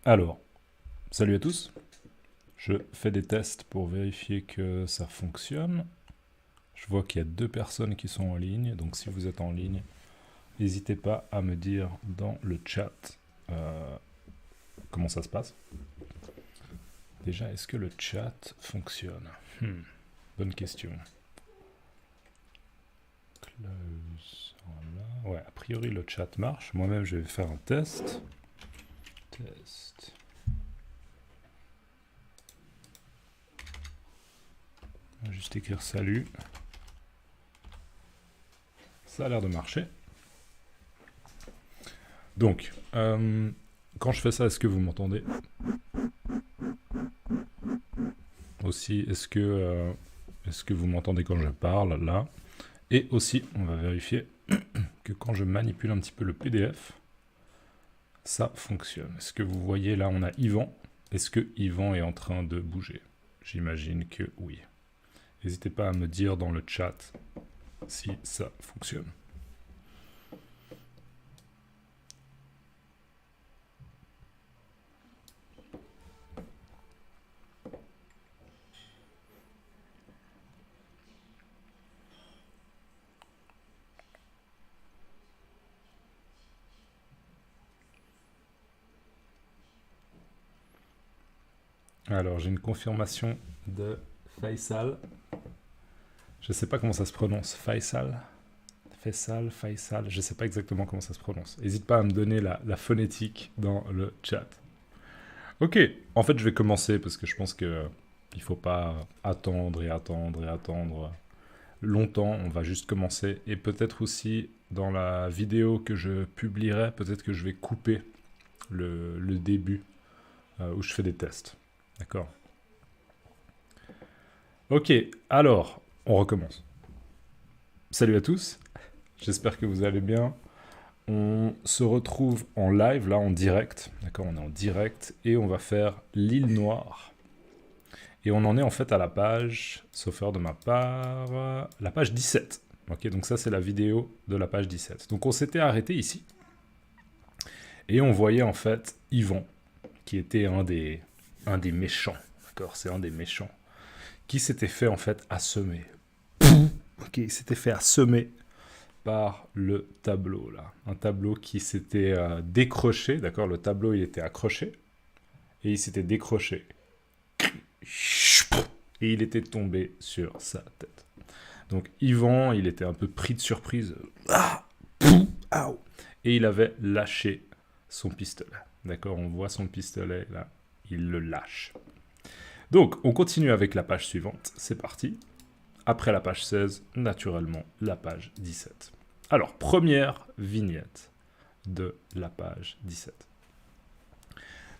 Alors, salut à tous. Je fais des tests pour vérifier que ça fonctionne. Je vois qu'il y a 2 personnes qui sont en ligne, donc si vous êtes en ligne, n'hésitez pas à me dire dans le chat comment ça se passe. Déjà, est-ce que le chat fonctionne? Bonne question. Close. Voilà. Ouais, a priori le chat marche. Moi-même, je vais faire un test. Test. On va juste écrire salut. Ça a l'air de marcher. Donc, quand je fais ça, est-ce que vous m'entendez? Aussi, est-ce que vous m'entendez quand je parle, là? Et aussi, on va vérifier que quand je manipule un petit peu le PDF, ça fonctionne. Est-ce que vous voyez, là, on a Yvan. Est-ce que Yvan est en train de bouger? J'imagine que oui. N'hésitez pas à me dire dans le chat si ça fonctionne. Alors, j'ai une confirmation de Faisal. Je ne sais pas comment ça se prononce. Faisal, je ne sais pas exactement comment ça se prononce. N'hésite pas à me donner la phonétique dans le chat. Ok, en fait, je vais commencer parce que je pense qu'il ne faut pas attendre longtemps. On va juste commencer. Et peut-être aussi, dans la vidéo que je publierai, peut-être que je vais couper le début où je fais des tests. D'accord. Ok, alors, on recommence. Salut à tous, j'espère que vous allez bien. On se retrouve en live, là, en direct. D'accord, on est en direct et on va faire l'île Noire. Et on en est en fait à la page, sauf erreur de ma part, la page 17. Ok, donc ça c'est la vidéo de la page 17. Donc on s'était arrêté ici. Et on voyait en fait Yvan, qui était un des méchants. D'accord, c'est un des méchants. Qui s'était fait en fait assommer. Ok, il s'était fait assommer par le tableau là. Un tableau qui s'était décroché, d'accord. Le tableau il était accroché et il s'était décroché. Et il était tombé sur sa tête. Donc Yvan, il était un peu pris de surprise. Et il avait lâché son pistolet. D'accord, on voit son pistolet là. Il le lâche. Donc, on continue avec la page suivante. C'est parti. Après la page 16, naturellement, la page 17. Alors, première vignette de la page 17.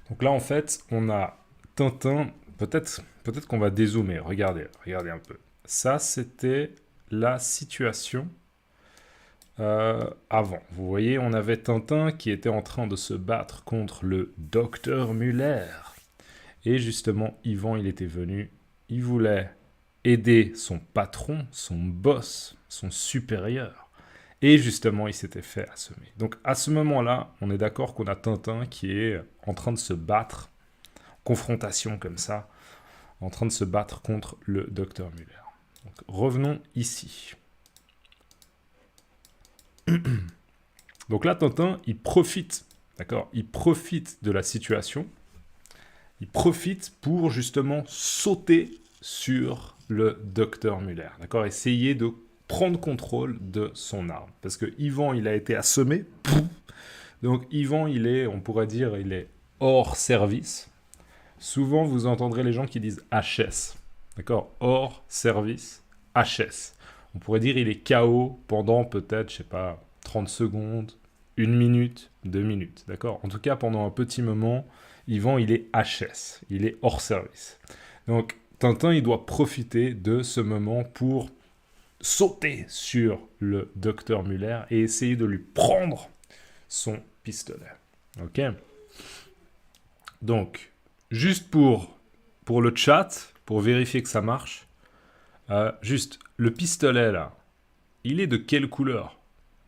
Donc là, en fait, on a Tintin. Peut-être qu'on va dézoomer. Regardez un peu. Ça, c'était la situation avant. Vous voyez, on avait Tintin qui était en train de se battre contre le docteur Muller. Et justement, Yvan, il était venu, il voulait aider son patron, son boss, son supérieur. Et justement, il s'était fait assommer. Donc à ce moment-là, on est d'accord qu'on a Tintin qui est en train de se battre, confrontation comme ça, en train de se battre contre le docteur Muller. Donc, revenons ici. Donc là, Tintin, il profite, d'accord? Il profite de la situation. Il profite pour justement sauter sur le docteur Muller, d'accord? Essayer de prendre contrôle de son arme. Parce que Yvan, il a été assommé. Donc Yvan, il est, on pourrait dire, il est hors service. Souvent, vous entendrez les gens qui disent HS, d'accord? Hors service, HS. On pourrait dire il est KO pendant peut-être, je sais pas, 30 secondes, 1 minute, 2 minutes, d'accord? En tout cas, pendant un petit moment, Yvan, il est HS, il est hors service. Donc, Tintin, il doit profiter de ce moment pour sauter sur le docteur Muller et essayer de lui prendre son pistolet. Ok? Donc, juste pour le chat, pour vérifier que ça marche, juste, le pistolet, là, il est de quelle couleur?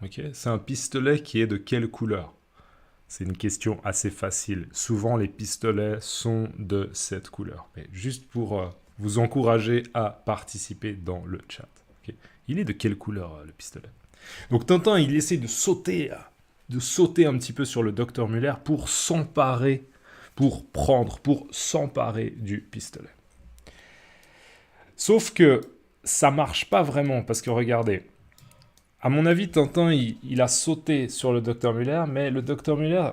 Ok? C'est un pistolet qui est de quelle couleur? C'est une question assez facile. Souvent, les pistolets sont de cette couleur. Mais juste pour vous encourager à participer dans le chat. Okay. Il est de quelle couleur, le pistolet? Donc Tintin, il essaie de sauter un petit peu sur le docteur Muller pour s'emparer, pour s'emparer du pistolet. Sauf que ça marche pas vraiment, parce que regardez, à mon avis, Tintin, il a sauté sur le docteur Muller, mais le docteur Muller,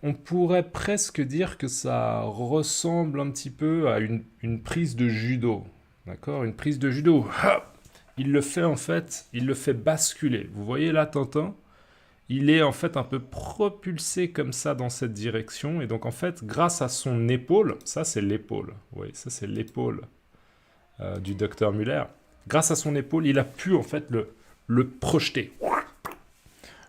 on pourrait presque dire que ça ressemble un petit peu à une prise de judo. D'accord? Une prise de judo. Il le fait basculer. Vous voyez là, Tintin? Il est en fait un peu propulsé comme ça dans cette direction. Et donc en fait, grâce à son épaule, ça c'est l'épaule. Oui, ça c'est l'épaule du docteur Muller. Grâce à son épaule, il a pu en fait le projeter.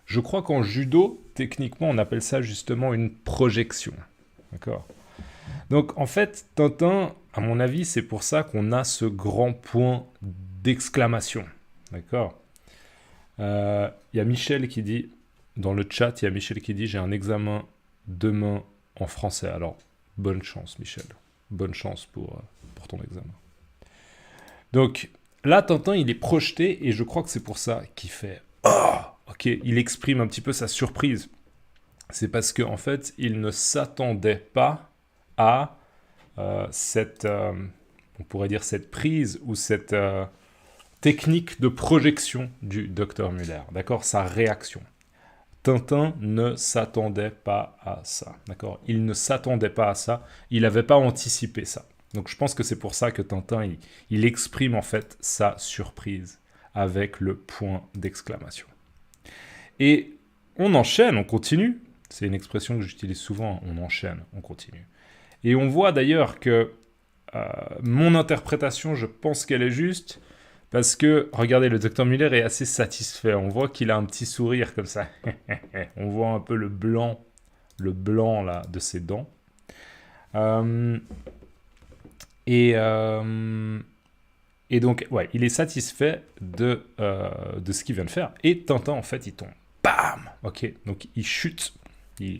Je crois qu'en judo, techniquement, on appelle ça justement une projection. D'accord? Donc, en fait, Tintin, à mon avis, c'est pour ça qu'on a ce grand point d'exclamation. D'accord? Il y a Michel qui dit, dans le chat, il y a Michel qui dit « J'ai un examen demain en français ». Alors, bonne chance, Michel. Bonne chance pour ton examen. Donc, là, Tintin, il est projeté, et je crois que c'est pour ça qu'il fait « Oh !» Ok, il exprime un petit peu sa surprise. C'est parce qu'en fait, il ne s'attendait pas à on pourrait dire cette prise ou cette technique de projection du docteur Muller. D'accord? Sa réaction. Tintin ne s'attendait pas à ça. D'accord? Il ne s'attendait pas à ça. Il n'avait pas anticipé ça. Donc je pense que c'est pour ça que Tintin, il exprime en fait sa surprise avec le point d'exclamation. Et on enchaîne, on continue. C'est une expression que j'utilise souvent, on enchaîne, on continue. Et on voit d'ailleurs que mon interprétation, je pense qu'elle est juste, parce que, regardez, le docteur Muller est assez satisfait. On voit qu'il a un petit sourire comme ça. On voit un peu le blanc là, de ses dents. Et donc, ouais, il est satisfait de ce qu'il vient de faire. Et Tintin, en fait, il tombe. Bam! Ok, donc il chute.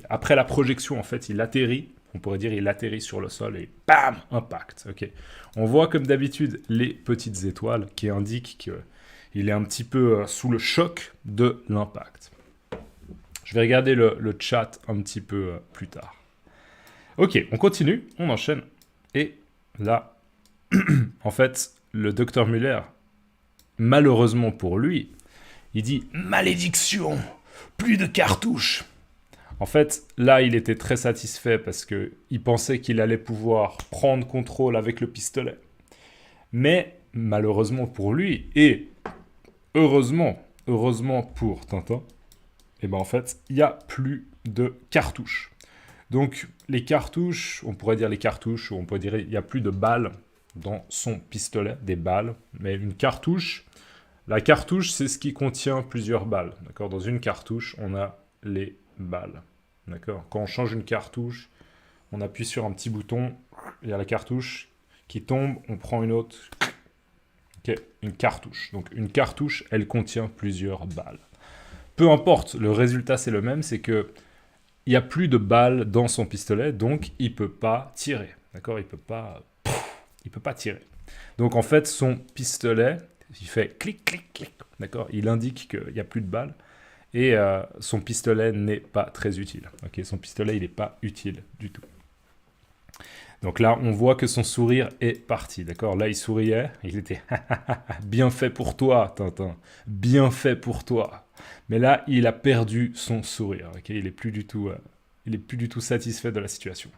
Après la projection, en fait, il atterrit. On pourrait dire il atterrit sur le sol et bam! Impact. Ok. On voit comme d'habitude les petites étoiles qui indiquent qu'il est un petit peu sous le choc de l'impact. Je vais regarder le chat un petit peu plus tard. Ok, on continue, on enchaîne. Et là, en fait, le docteur Muller, malheureusement pour lui, il dit « Malédiction! Plus de cartouches !» En fait, là, il était très satisfait parce qu'il pensait qu'il allait pouvoir prendre contrôle avec le pistolet. Mais, malheureusement pour lui, et heureusement pour Tintin, eh ben en fait, il n'y a plus de cartouches. Donc, les cartouches, on pourrait dire les cartouches, ou on pourrait dire il n'y a plus de balles dans son pistolet, des balles. Mais une cartouche, la cartouche, c'est ce qui contient plusieurs balles. D'accord? Dans une cartouche, on a les balles. D'accord? Quand on change une cartouche, on appuie sur un petit bouton, il y a la cartouche qui tombe, on prend une autre. Ok, une cartouche. Donc une cartouche, elle contient plusieurs balles. Peu importe, le résultat c'est le même, c'est que il n'y a plus de balles dans son pistolet, donc il ne peut pas tirer. D'accord? Il peut pas tirer. Donc en fait, son pistolet, il fait clic, clic, clic. D'accord? Il indique qu'il n'y a plus de balles. Et son pistolet n'est pas très utile. Okay, son pistolet, il n'est pas utile du tout. Donc là, on voit que son sourire est parti. D'accord? Là, il souriait. Il était bien fait pour toi, Tintin. Bien fait pour toi. Mais là, il a perdu son sourire. Okay, il n'est plus du tout satisfait de la situation.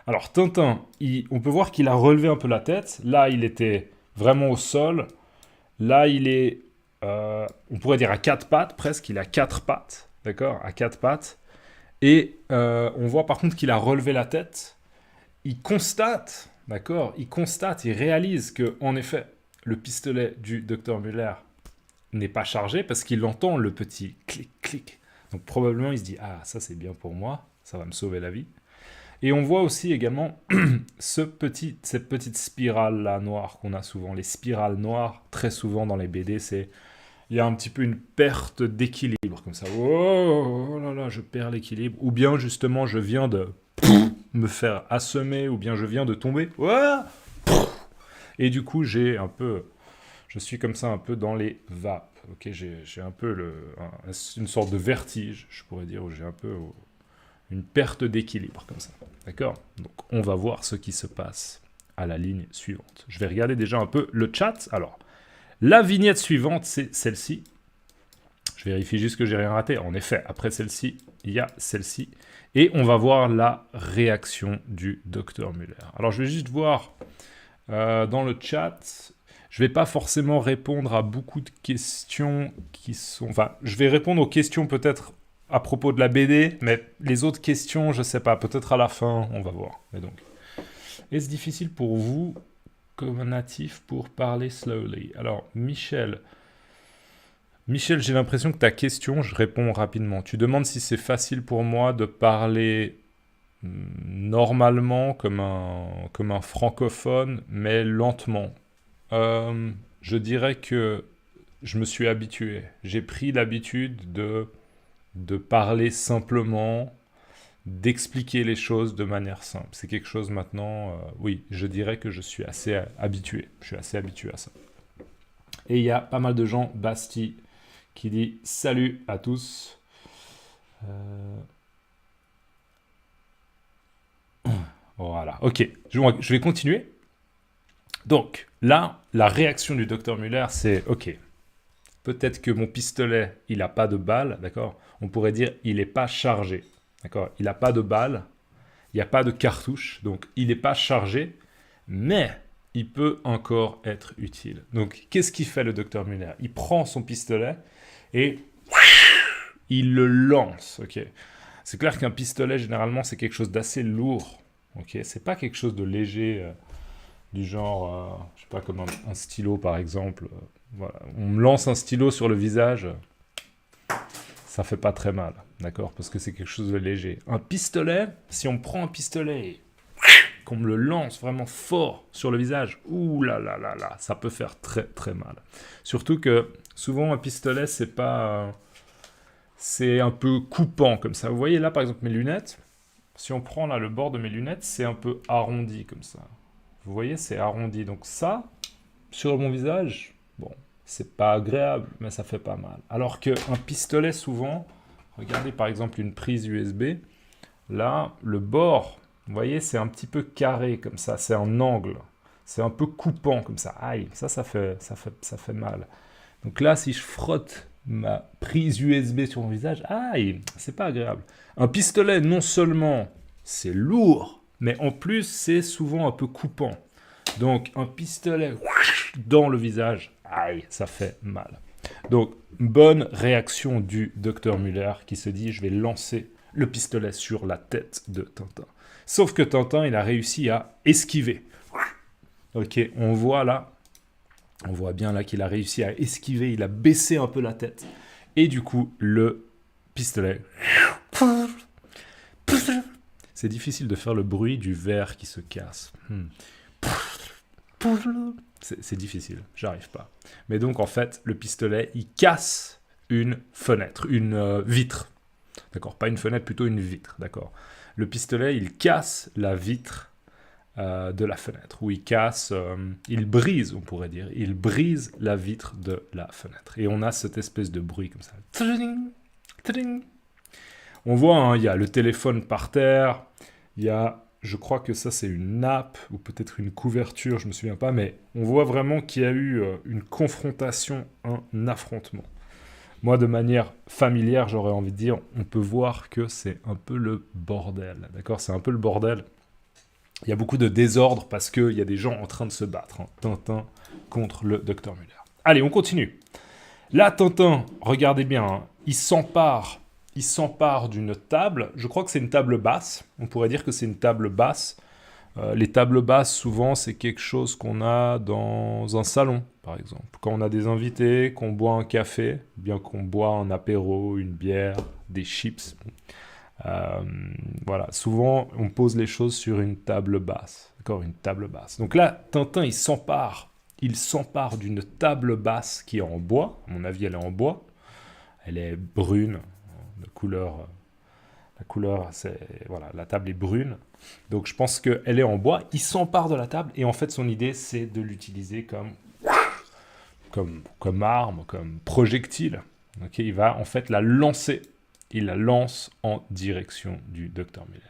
Alors, Tintin, on peut voir qu'il a relevé un peu la tête. Là, il était vraiment au sol. Là, il est... on pourrait dire à 4 pattes, presque, il a 4 pattes, d'accord, à 4 pattes, et on voit par contre qu'il a relevé la tête, il constate, d'accord, il réalise que, en effet, le pistolet du docteur Muller n'est pas chargé, parce qu'il entend le petit clic-clic, donc probablement il se dit « Ah, ça c'est bien pour moi, ça va me sauver la vie ». Et on voit aussi également cette petite spirale là noire qu'on a souvent. Les spirales noires, très souvent dans les BD, c'est il y a un petit peu une perte d'équilibre, comme ça. Oh là là, je perds l'équilibre. Ou bien, justement, je viens de me faire assommer, ou bien je viens de tomber. Ouah, et du coup, je suis comme ça un peu dans les vapes. Ok, j'ai un peu une sorte de vertige, je pourrais dire, où j'ai un peu une perte d'équilibre, comme ça. D'accord? Donc, on va voir ce qui se passe à la ligne suivante. Je vais regarder déjà un peu le chat. Alors, la vignette suivante, c'est celle-ci. Je vérifie juste que j'ai rien raté. En effet, après celle-ci, il y a celle-ci. Et on va voir la réaction du docteur Muller. Alors, je vais juste voir dans le chat. Je ne vais pas forcément répondre à beaucoup de questions qui sont... Enfin, je vais répondre aux questions peut-être à propos de la BD, mais les autres questions, je ne sais pas. Peut-être à la fin, on va voir. Mais donc, est-ce difficile pour vous comme natif pour parler slowly? Alors, Michel, j'ai l'impression que ta question, je réponds rapidement. Tu demandes si c'est facile pour moi de parler normalement comme un francophone, mais lentement. Je dirais que je me suis habitué. J'ai pris l'habitude de parler simplement, d'expliquer les choses de manière simple. C'est quelque chose maintenant, oui, je dirais que je suis assez habitué. Je suis assez habitué à ça. Et il y a pas mal de gens, Basti, qui dit « Salut à tous ». Voilà, ok. Je vais continuer. Donc, là, la réaction du docteur Muller, c'est « Ok, peut-être que mon pistolet, il n'a pas de balle, d'accord? On pourrait dire « Il n'est pas chargé ». D'accord? Il n'a pas de balle, il n'y a pas de cartouche, donc il n'est pas chargé, mais il peut encore être utile. Donc, qu'est-ce qu'il fait le docteur Muller? Il prend son pistolet et il le lance. Ok? C'est clair qu'un pistolet, généralement, c'est quelque chose d'assez lourd. Ok? C'est pas quelque chose de léger, du genre, je sais pas, comme un stylo, par exemple. Voilà. On me lance un stylo sur le visage, ça fait pas très mal, d'accord? Parce que c'est quelque chose de léger. Un pistolet, si on prend un pistolet et qu'on me le lance vraiment fort sur le visage, ouh là là là là, ça peut faire très très mal. Surtout que souvent un pistolet, c'est un peu coupant comme ça. Vous voyez là par exemple mes lunettes, si on prend là le bord de mes lunettes, c'est un peu arrondi comme ça. Vous voyez, c'est arrondi. Donc ça, sur mon visage, bon, c'est pas agréable, mais ça fait pas mal. Alors qu'un pistolet, souvent, regardez par exemple une prise USB, là, le bord, vous voyez, c'est un petit peu carré comme ça, c'est un angle. C'est un peu coupant comme ça. Aïe, ça fait mal. Donc là, si je frotte ma prise USB sur mon visage, aïe, c'est pas agréable. Un pistolet, non seulement c'est lourd, mais en plus, c'est souvent un peu coupant. Donc, un pistolet dans le visage, aïe, ça fait mal. Donc, bonne réaction du docteur Muller qui se dit, je vais lancer le pistolet sur la tête de Tintin. Sauf que Tintin, il a réussi à esquiver. Ok, on voit bien là qu'il a réussi à esquiver, il a baissé un peu la tête. Et du coup, le pistolet... C'est difficile de faire le bruit du verre qui se casse. C'est difficile, j'arrive pas. Mais donc, en fait, le pistolet, il casse une fenêtre, une vitre. D'accord, pas une fenêtre, plutôt une vitre, d'accord. Le pistolet, il casse la vitre de la fenêtre, ou il brise, on pourrait dire, il brise la vitre de la fenêtre. Et on a cette espèce de bruit comme ça. Tading, tading. On voit, hein, il y a le téléphone par terre, il y a, je crois que ça c'est une nappe, ou peut-être une couverture, je me souviens pas, mais on voit vraiment qu'il y a eu une confrontation, un affrontement. Moi, de manière familière, j'aurais envie de dire, on peut voir que c'est un peu le bordel, d'accord? C'est un peu le bordel. Il y a beaucoup de désordre parce qu'il y a des gens en train de se battre. Hein. Tintin contre le docteur Muller. Allez, on continue. Là, Tintin, regardez bien, hein, il s'empare d'une table. Je crois que c'est une table basse. On pourrait dire que c'est une table basse. Les tables basses, souvent, c'est quelque chose qu'on a dans un salon, par exemple. Quand on a des invités, qu'on boit un café, bien qu'on boit un apéro, une bière, des chips. Voilà, souvent, on pose les choses sur une table basse. D'accord, une table basse. Donc là, Tintin, il s'empare il s'empare d'une table basse qui est en bois. À mon avis, elle est en bois. Elle est brune, de couleur... La couleur, c'est... Voilà, la table est brune. Donc, je pense qu'elle est en bois. Il s'empare de la table. Et en fait, son idée, c'est de l'utiliser comme arme, comme projectile. Okay, il va en fait la lancer. Il la lance en direction du Dr Muller.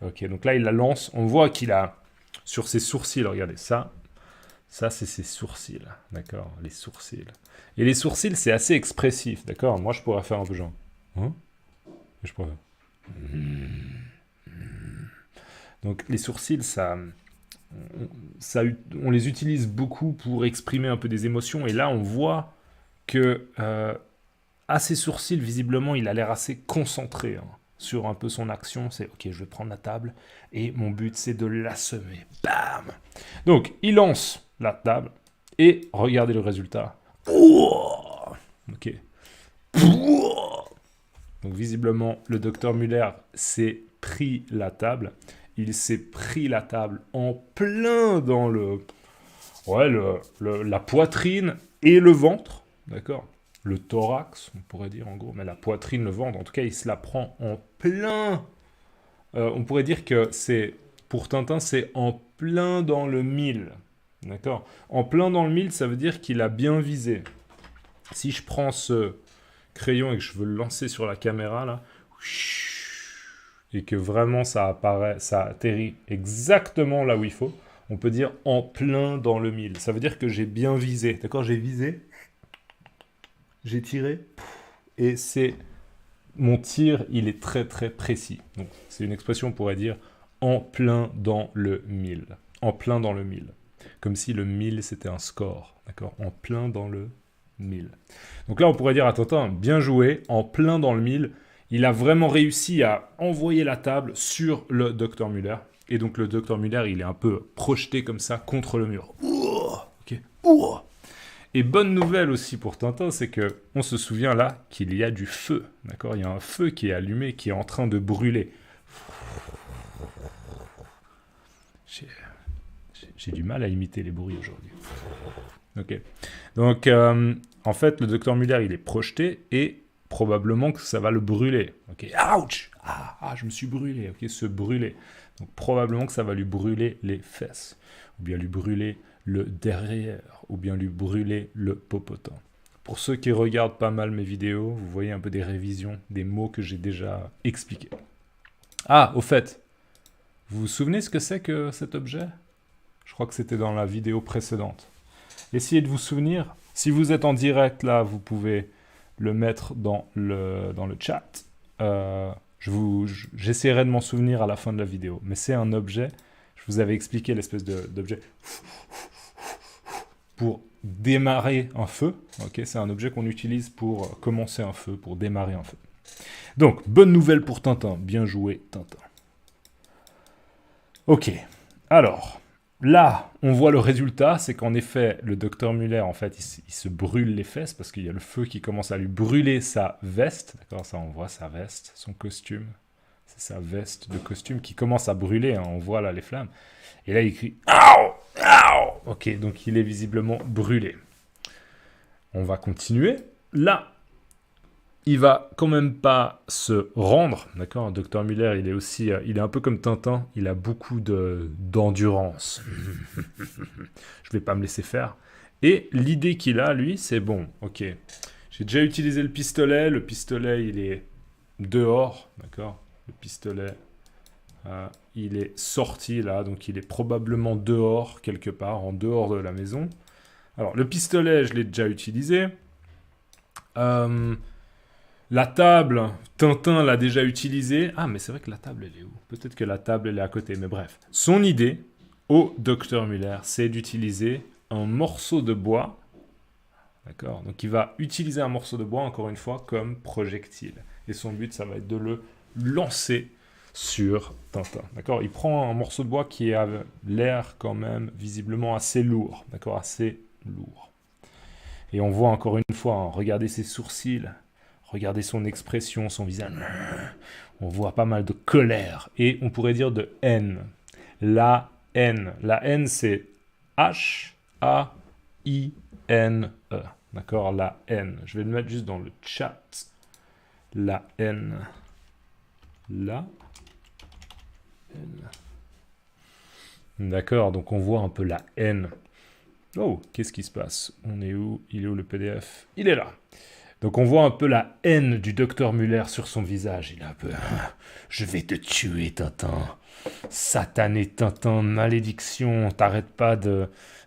Ok, donc là, il la lance. On voit qu'il a, sur ses sourcils, regardez ça. Ça, c'est ses sourcils. D'accord, les sourcils. Et les sourcils, c'est assez expressif. D'accord, moi, je pourrais faire un peu genre... Hein, je pourrais... Donc, les sourcils, on les utilise beaucoup pour exprimer un peu des émotions. Et là, on voit que à ses sourcils, visiblement, il a l'air assez concentré sur un peu son action. C'est ok, je vais prendre la table et mon but, c'est de l'assommer. Bam! Donc, il lance la table et regardez le résultat. Ok. Donc, visiblement, le docteur Muller s'est pris la table. Il s'est pris la table en plein dans la poitrine et le ventre, d'accord, le thorax, on pourrait dire en gros, mais la poitrine, le ventre, en tout cas, il se la prend en plein. On pourrait dire que pour Tintin, c'est en plein dans le mille, d'accord. En plein dans le mille, ça veut dire qu'il a bien visé. Si je prends ce crayon et que je veux le lancer sur la caméra, là, et que vraiment ça atterrit exactement là où il faut, on peut dire en plein dans le mille. Ça veut dire que j'ai bien visé. D'accord, j'ai visé, j'ai tiré, et mon tir, il est très très précis. Donc c'est une expression, on pourrait dire en plein dans le mille. En plein dans le mille. Comme si le mille c'était un score. D'accord, en plein dans le mille. Donc là on pourrait dire à Tintin, bien joué, en plein dans le mille. Il a vraiment réussi à envoyer la table sur le Dr Muller. Et donc le Dr Muller, il est un peu projeté comme ça contre le mur. Okay. Et bonne nouvelle aussi pour Tintin, c'est que on se souvient là qu'il y a du feu. D'accord, il y a un feu qui est allumé, qui est en train de brûler. J'ai du mal à imiter les bruits aujourd'hui. Ok. Donc en fait, le Dr Muller, il est projeté et probablement que ça va le brûler. Ok, ouch! Je me suis brûlé. Ok, se brûler. Donc probablement que ça va lui brûler les fesses, ou bien lui brûler le derrière, ou bien lui brûler le popotin. Pour ceux qui regardent pas mal mes vidéos, vous voyez un peu des révisions, des mots que j'ai déjà expliqués. Ah, au fait, vous vous souvenez ce que c'est que cet objet? Je crois que c'était dans la vidéo précédente. Essayez de vous souvenir. Si vous êtes en direct là, vous pouvez le mettre dans le chat. J'essaierai de m'en souvenir à la fin de la vidéo. Mais c'est un objet, je vous avais expliqué l'espèce d'objet pour démarrer un feu. Okay, c'est un objet qu'on utilise pour commencer un feu, pour démarrer un feu. Donc, bonne nouvelle pour Tintin. Bien joué, Tintin. Ok, alors... Là, on voit le résultat, c'est qu'en effet, le Dr Muller, en fait, il se brûle les fesses parce qu'il y a le feu qui commence à lui brûler sa veste. D'accord, ça, on voit sa veste, son costume. C'est sa veste de costume qui commence à brûler, hein, on voit là les flammes. Et là, il crie « Aouh! Aouh !» Ok, donc il est visiblement brûlé. On va continuer. Là, il va quand même pas se rendre, d'accord. Dr Muller, il est un peu comme Tintin, il a beaucoup d'endurance. Je vais pas me laisser faire. Et l'idée qu'il a, lui, c'est bon, ok. J'ai déjà utilisé le pistolet il est dehors, d'accord. Le pistolet, il est sorti là, donc il est probablement dehors, quelque part, en dehors de la maison. Alors, le pistolet, je l'ai déjà utilisé. La table, Tintin l'a déjà utilisée. Ah, mais c'est vrai que la table, elle est où? Peut-être que la table, elle est à côté, mais bref. Son idée, au Dr Muller, c'est d'utiliser un morceau de bois. D'accord? Donc, il va utiliser un morceau de bois, encore une fois, comme projectile. Et son but, ça va être de le lancer sur Tintin. D'accord? Il prend un morceau de bois qui a l'air quand même visiblement assez lourd. D'accord? Assez lourd. Et on voit encore une fois, hein, regardez ses sourcils. Regardez son expression, son visage. On voit pas mal de colère. Et on pourrait dire de haine. La haine. La haine, c'est H, A-I-N-E. D'accord, la N. Je vais le mettre juste dans le chat. La N. La N. D'accord, donc on voit un peu la N. Oh, qu'est-ce qui se passe? On est où? Il est où le PDF? Il est là. Donc on voit un peu la haine du docteur Muller sur son visage. Il est un peu... Je vais te tuer, Tintin. Satané Tintin, malédiction. T'arrêtes pas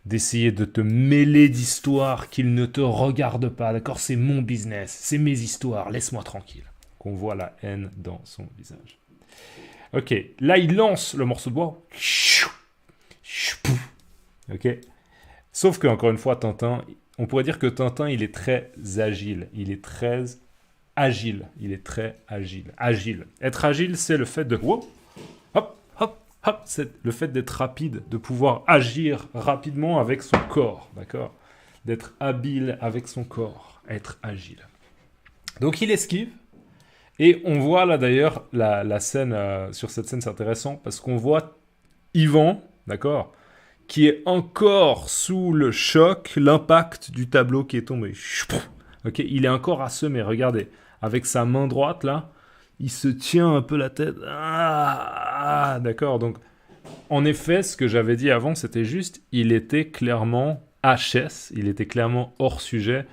d'essayer de te mêler d'histoires qu'il ne te regarde pas. D'accord? C'est mon business. C'est mes histoires. Laisse-moi tranquille. Donc on voit la haine dans son visage. Ok, là il lance le morceau de bois. Ok. Sauf que, encore une fois, Tintin, on pourrait dire que Tintin, il est très agile. Il est très agile. Il est très agile. Agile. Être agile, c'est le fait de... Hop, hop, hop. C'est le fait d'être rapide, de pouvoir agir rapidement avec son corps. D'accord? D'être habile avec son corps. Être agile. Donc, il esquive. Et on voit là, d'ailleurs, la scène... sur cette scène, c'est intéressant parce qu'on voit Yvan, d'accord, qui est encore sous le choc, l'impact du tableau qui est tombé. Ok, il est encore assommé, regardez. Avec sa main droite, là, il se tient un peu la tête. D'accord, donc, en effet, ce que j'avais dit avant, c'était juste, il était clairement HS, il était clairement hors sujet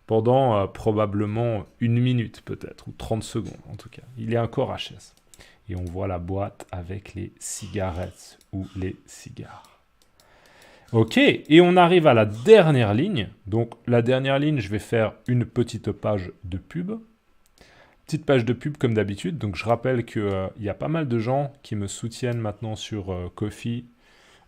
pendant probablement 1 minute, peut-être, ou 30 secondes, en tout cas. Il est encore HS. Et on voit la boîte avec les cigarettes ou les cigares. Ok, et on arrive à la dernière ligne. Donc la dernière ligne, je vais faire une petite page de pub. Petite page de pub comme d'habitude. Donc je rappelle qu'il y a pas mal de gens qui me soutiennent maintenant sur Ko-fi,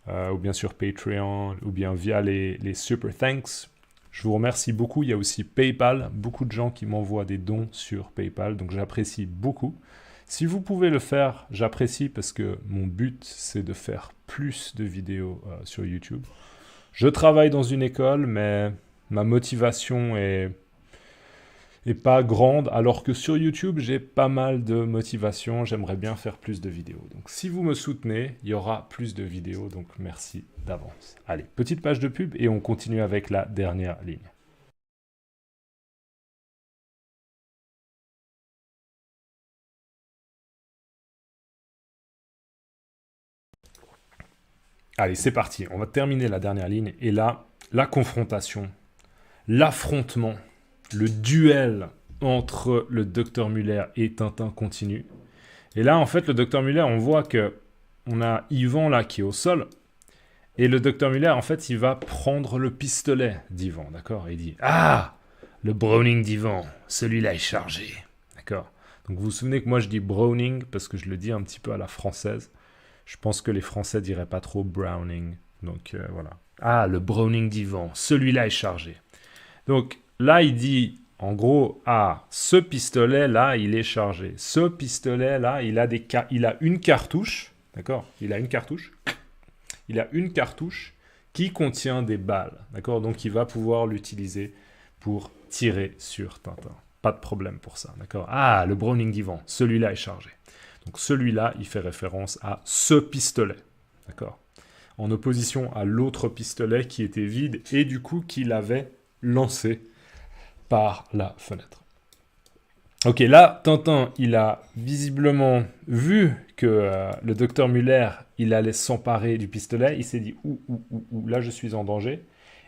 ou bien sur Patreon, ou bien via les Super Thanks. Je vous remercie beaucoup. Il y a aussi PayPal. Beaucoup de gens qui m'envoient des dons sur PayPal. Donc j'apprécie beaucoup. Si vous pouvez le faire, j'apprécie parce que mon but, c'est de faire plus de vidéos sur YouTube. Je travaille dans une école, mais ma motivation est pas grande, alors que sur YouTube, j'ai pas mal de motivation. J'aimerais bien faire plus de vidéos. Donc, si vous me soutenez, il y aura plus de vidéos. Donc, merci d'avance. Allez, petite page de pub et on continue avec la dernière ligne. Allez, c'est parti. On va terminer la dernière ligne. Et là, la confrontation, l'affrontement, le duel entre le docteur Muller et Tintin continue. Et là, en fait, le docteur Muller, on voit que on a Yvan là qui est au sol. Et le docteur Muller, en fait, il va prendre le pistolet d'Yvan, d'accord? Et il dit « Ah, le Browning d'Yvan, celui-là est chargé. » D'accord? Donc vous vous souvenez que moi je dis Browning parce que je le dis un petit peu à la française. Je pense que les Français diraient pas trop Browning. Donc voilà. Ah, le Browning d'Yvan, celui-là est chargé. Donc là, il dit en gros, ah, ce pistolet-là, il est chargé. Ce pistolet-là, il a une cartouche. D'accord? Il a une cartouche. Il a une cartouche qui contient des balles. D'accord? Donc il va pouvoir l'utiliser pour tirer sur Tintin. Pas de problème pour ça. D'accord? Ah, le Browning d'Yvan, celui-là est chargé. Donc celui-là, il fait référence à ce pistolet, d'accord? En opposition à l'autre pistolet qui était vide et du coup qu'il avait lancé par la fenêtre. Ok, là, Tintin, il a visiblement vu que le docteur Muller, il allait s'emparer du pistolet. Il s'est dit, là je suis en danger.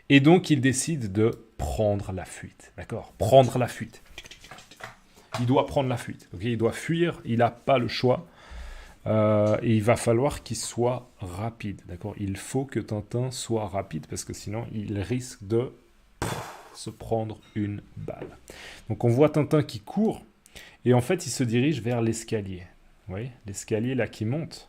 Et donc il décide de prendre la fuite, d'accord? Prendre la fuite. Il doit prendre la fuite, okay? Il doit fuir, il n'a pas le choix. Et il va falloir qu'il soit rapide, d'accord? Il faut que Tintin soit rapide parce que sinon il risque de se prendre une balle. Donc on voit Tintin qui court et en fait il se dirige vers l'escalier. Vous voyez, l'escalier là qui monte.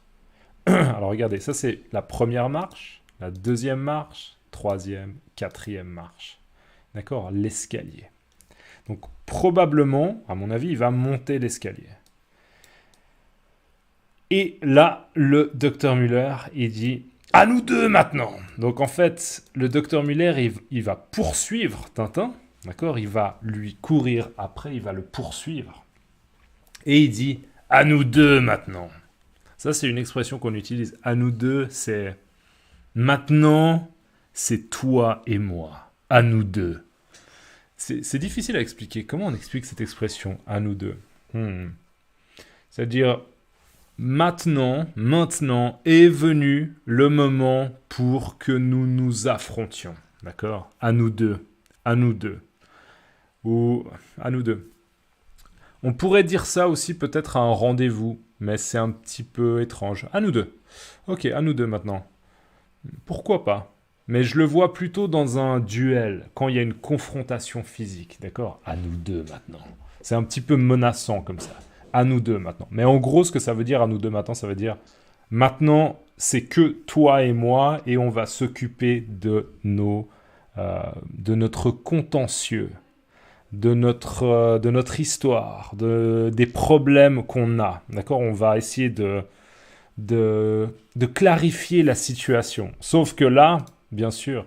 Alors regardez, ça c'est la première marche, la deuxième marche, troisième, quatrième marche. D'accord? L'escalier. Donc probablement, à mon avis, il va monter l'escalier. Et là, le docteur Muller, il dit « À nous deux maintenant !» Donc en fait, le docteur Muller, il va poursuivre Tintin, d'accord? Il va lui courir après, il va le poursuivre. Et il dit « À nous deux maintenant !» Ça, c'est une expression qu'on utilise. « À nous deux », c'est « Maintenant, c'est toi et moi, à nous deux. C'est difficile à expliquer. Comment on explique cette expression, à nous deux? C'est-à-dire, maintenant est venu le moment pour que nous nous affrontions. D'accord? À nous deux. À nous deux. Ou à nous deux. On pourrait dire ça aussi peut-être à un rendez-vous, mais c'est un petit peu étrange. À nous deux. Ok, à nous deux maintenant. Pourquoi pas? Mais je le vois plutôt dans un duel, quand il y a une confrontation physique, d'accord? À nous deux maintenant. C'est un petit peu menaçant comme ça. À nous deux maintenant. Mais en gros, ce que ça veut dire à nous deux maintenant, ça veut dire maintenant, c'est que toi et moi, et on va s'occuper de notre contentieux, de notre histoire, des problèmes qu'on a, d'accord? On va essayer de clarifier la situation. Sauf que là, bien sûr,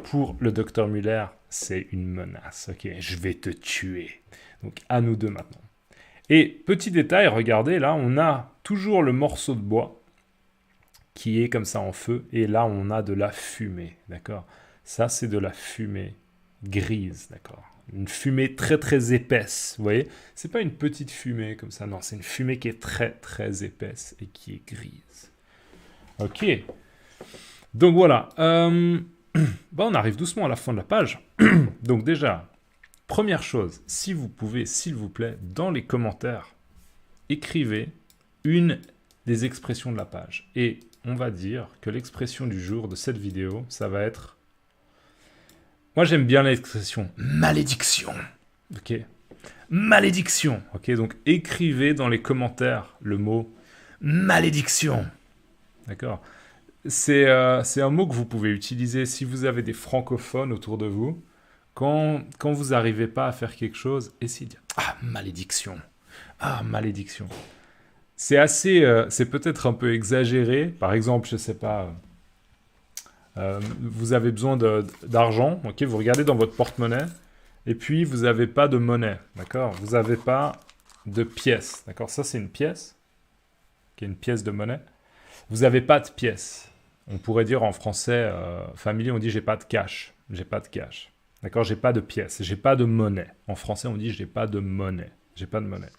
pour le docteur Muller, c'est une menace. Ok, je vais te tuer. Donc à nous deux maintenant. Et petit détail, regardez, là, on a toujours le morceau de bois qui est comme ça en feu. Et là, on a de la fumée, d'accord? Ça, c'est de la fumée grise, d'accord? Une fumée très très épaisse, vous voyez? C'est pas une petite fumée comme ça, non, c'est une fumée qui est très très épaisse et qui est grise. Ok. Donc voilà. On arrive doucement à la fin de la page. Donc déjà, première chose, si vous pouvez, s'il vous plaît, dans les commentaires, écrivez une des expressions de la page. Et on va dire que l'expression du jour de cette vidéo, ça va être... Moi, j'aime bien l'expression malédiction. Ok. Malédiction. Ok. Donc, écrivez dans les commentaires le mot malédiction. D'accord. C'est un mot que vous pouvez utiliser si vous avez des francophones autour de vous. Quand vous n'arrivez pas à faire quelque chose, essayez de dire ah malédiction. Ah malédiction. C'est c'est peut-être un peu exagéré. Par exemple, je sais pas. Vous avez besoin d'argent, ok, vous regardez dans votre porte-monnaie, et puis vous n'avez pas de monnaie, d'accord? Vous n'avez pas de pièce, d'accord? Ça, c'est une pièce, qui est une pièce de monnaie. Vous n'avez pas de pièce. On pourrait dire en français, familier, on dit j'ai pas de cash, j'ai pas de cash, d'accord? J'ai pas de pièce, j'ai pas de monnaie. En français, on dit j'ai pas de monnaie, j'ai pas de monnaie.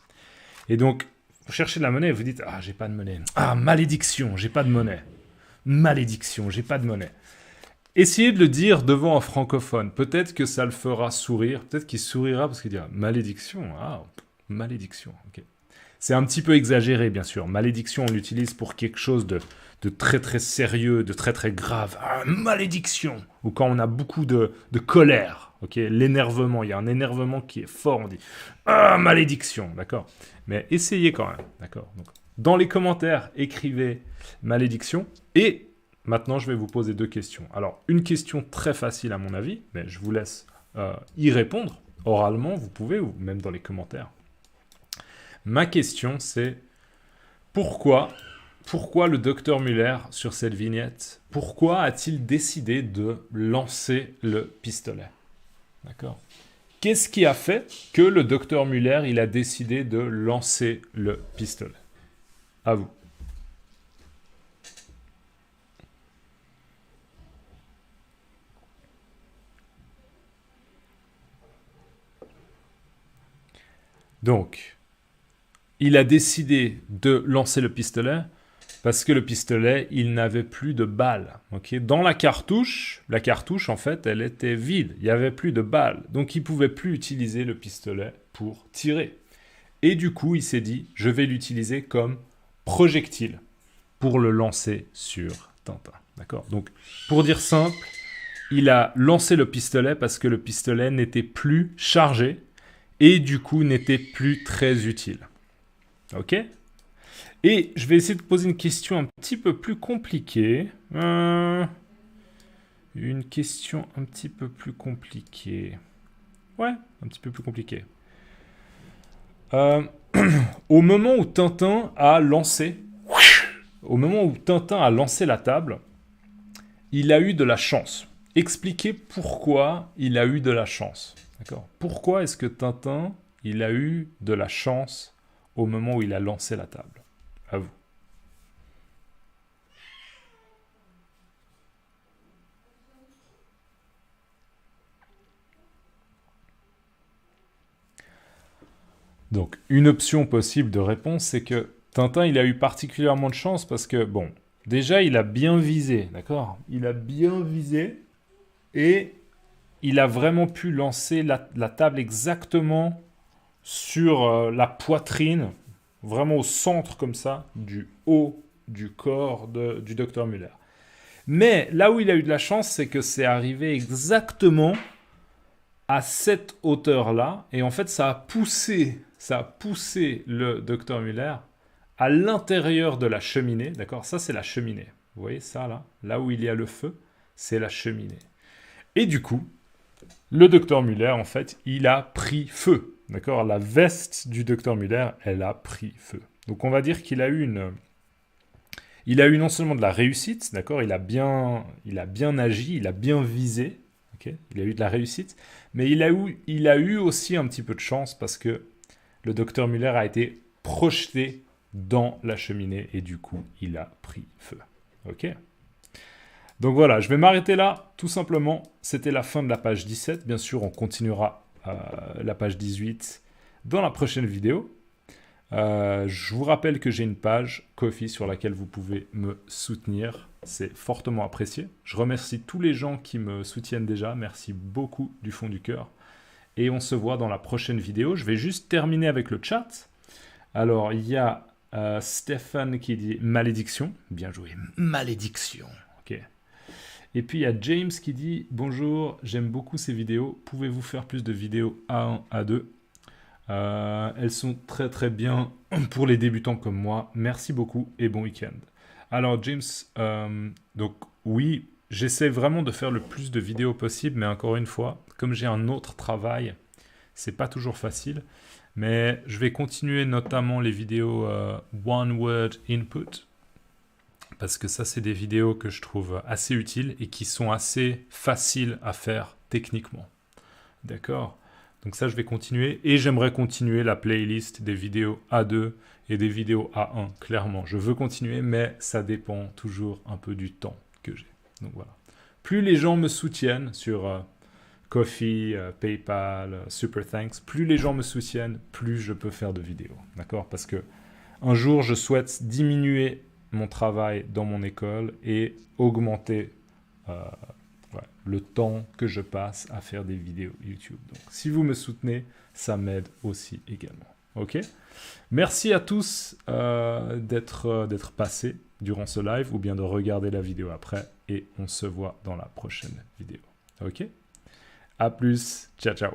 Et donc, vous cherchez de la monnaie et vous dites ah, j'ai pas de monnaie. Ah, malédiction, j'ai pas de monnaie. Malédiction, j'ai pas de monnaie. Essayez de le dire devant un francophone. Peut-être que ça le fera sourire. Peut-être qu'il sourira parce qu'il dira malédiction. Ah, malédiction. Okay. C'est un petit peu exagéré, bien sûr. Malédiction, on l'utilise pour quelque chose de très très sérieux, de très très grave. Ah, malédiction. Ou quand on a beaucoup de colère. Okay. L'énervement. Il y a un énervement qui est fort. On dit ah, malédiction. D'accord. Mais essayez quand même. D'accord. Donc, dans les commentaires, écrivez malédiction et maintenant, je vais vous poser deux questions. Alors, une question très facile à mon avis, mais je vous laisse y répondre oralement, vous pouvez, ou même dans les commentaires. Ma question, c'est pourquoi le docteur Muller, sur cette vignette, pourquoi a-t-il décidé de lancer le pistolet? D'accord. Qu'est-ce qui a fait que le docteur Muller, il a décidé de lancer le pistolet? À vous. Donc, il a décidé de lancer le pistolet parce que le pistolet, il n'avait plus de balles. Okay? Dans la cartouche, en fait, elle était vide. Il n'y avait plus de balles. Donc, il ne pouvait plus utiliser le pistolet pour tirer. Et du coup, il s'est dit, je vais l'utiliser comme projectile pour le lancer sur Tintin. D'accord? Donc, pour dire simple, il a lancé le pistolet parce que le pistolet n'était plus chargé et du coup n'était plus très utile. Ok? Et je vais essayer de poser une question un petit peu plus compliquée. Une question un petit peu plus compliquée. Ouais, un petit peu plus compliquée. Au moment où Tintin a lancé la table, il a eu de la chance. Expliquez pourquoi il a eu de la chance. D'accord. Pourquoi est-ce que Tintin, il a eu de la chance au moment où il a lancé la table? À vous. Donc, une option possible de réponse, c'est que Tintin, il a eu particulièrement de chance parce que, bon, déjà, il a bien visé, d'accord? Il a bien visé et il a vraiment pu lancer la table exactement sur la poitrine, vraiment au centre comme ça, du haut du corps du docteur Müller. Mais là où il a eu de la chance, c'est que c'est arrivé exactement à cette hauteur-là, et en fait, ça a poussé le docteur Müller à l'intérieur de la cheminée, d'accord? Ça, c'est la cheminée. Vous voyez ça, là où il y a le feu, c'est la cheminée. Et du coup, le docteur Müller, en fait, il a pris feu, d'accord? La veste du docteur Müller, elle a pris feu. Donc, on va dire qu'il a eu non seulement de la réussite, d'accord? Il a bien agi, il a bien visé, okay? Il a eu de la réussite, mais il a eu aussi un petit peu de chance parce que le docteur Müller a été projeté dans la cheminée et du coup, il a pris feu. Ok? Donc voilà, je vais m'arrêter là, tout simplement. C'était la fin de la page 17. Bien sûr, on continuera la page 18 dans la prochaine vidéo. Je vous rappelle que j'ai une page Ko-fi sur laquelle vous pouvez me soutenir. C'est fortement apprécié. Je remercie tous les gens qui me soutiennent déjà. Merci beaucoup du fond du cœur. Et on se voit dans la prochaine vidéo. Je vais juste terminer avec le chat. Alors, il y a Stéphane qui dit « Malédiction ». Bien joué. Malédiction. Ok. Et puis, il y a James qui dit « Bonjour, j'aime beaucoup ces vidéos. Pouvez-vous faire plus de vidéos A1, A2 ?» Elles sont très très bien pour les débutants comme moi. Merci beaucoup et bon week-end. Alors James, donc oui, j'essaie vraiment de faire le plus de vidéos possible, mais encore une fois, comme j'ai un autre travail, c'est pas toujours facile. Mais je vais continuer notamment les vidéos One Word Input, parce que ça c'est des vidéos que je trouve assez utiles et qui sont assez faciles à faire techniquement. D'accord ? Donc ça, je vais continuer. Et j'aimerais continuer la playlist des vidéos A2 et des vidéos A1, clairement. Je veux continuer, mais ça dépend toujours un peu du temps que j'ai. Donc voilà. Plus les gens me soutiennent sur Ko-fi, PayPal, Super Thanks, plus les gens me soutiennent, plus je peux faire de vidéos. D'accord? Parce que un jour, je souhaite diminuer mon travail dans mon école et augmenter le temps que je passe à faire des vidéos YouTube. Donc, si vous me soutenez, ça m'aide aussi également. Ok? Merci à tous d'être passés durant ce live ou bien de regarder la vidéo après et on se voit dans la prochaine vidéo. Ok? À plus. Ciao, ciao.